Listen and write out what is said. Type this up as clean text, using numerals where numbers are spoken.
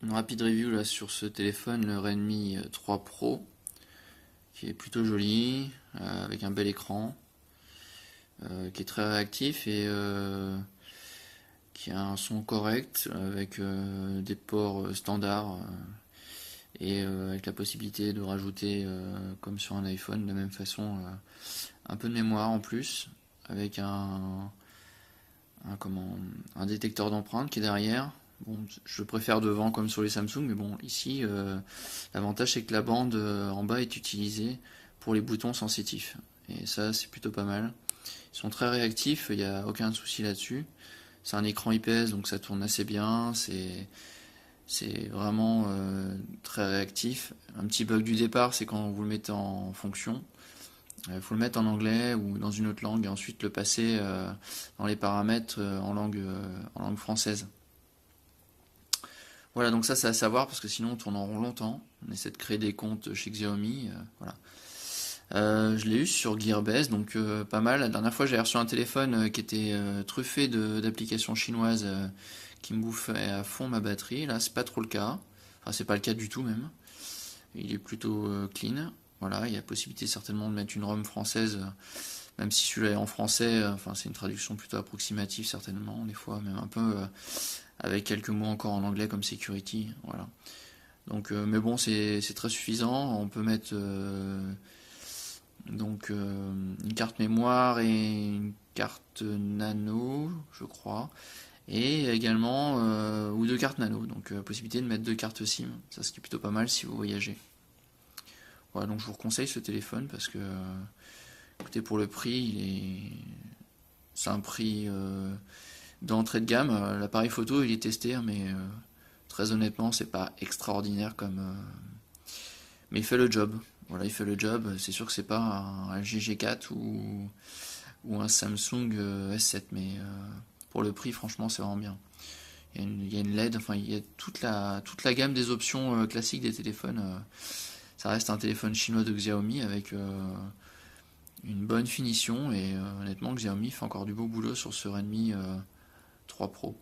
Une rapide review là sur ce téléphone, le Redmi 3 Pro, qui est plutôt joli, avec un bel écran, qui est très réactif et qui a un son correct, avec des ports standards et avec la possibilité de rajouter, comme sur un iPhone, de la même façon, un peu de mémoire en plus, avec un détecteur d'empreintes qui est derrière. Bon, je préfère devant comme sur les Samsung, mais bon, ici, l'avantage c'est que la bande en bas est utilisée pour les boutons sensitifs. Et ça, c'est plutôt pas mal. Ils sont très réactifs, il n'y a aucun souci là-dessus. C'est un écran IPS, donc ça tourne assez bien. C'est vraiment très réactif. Un petit bug du départ, c'est quand vous le mettez en fonction. Il faut le mettre en anglais ou dans une autre langue et ensuite le passer dans les paramètres en langue française. Voilà, donc ça c'est à savoir parce que sinon on tourne en rond longtemps. On essaie de créer des comptes chez Xiaomi. Voilà. Je l'ai eu sur Gearbest, donc pas mal. La dernière fois j'ai reçu un téléphone qui était truffé d'applications chinoises qui me bouffaient à fond ma batterie. Là c'est pas trop le cas. Enfin c'est pas le cas du tout même. Il est plutôt clean. Voilà, il y a possibilité certainement de mettre une ROM française, même si celui-là est en français, enfin c'est une traduction plutôt approximative certainement, des fois même un peu avec quelques mots encore en anglais comme security, voilà. Donc, mais bon, c'est très suffisant. On peut mettre une carte mémoire et une carte nano, je crois, et également ou deux cartes nano. Donc, possibilité de mettre deux cartes SIM, ça ce qui est plutôt pas mal si vous voyagez. Voilà, donc je vous conseille ce téléphone parce que, écoutez, pour le prix, c'est un prix d'entrée de gamme. L'appareil photo, il est testé, hein, mais très honnêtement, c'est pas extraordinaire comme. Mais il fait le job. Voilà, il fait le job. C'est sûr que c'est pas un LG G4 ou un Samsung S7, mais pour le prix, franchement, c'est vraiment bien. Il y a une LED, enfin, il y a toute la gamme des options classiques des téléphones. Ça reste un téléphone chinois de Xiaomi avec une bonne finition et honnêtement, Xiaomi fait encore du beau boulot sur ce Redmi 3 Pro.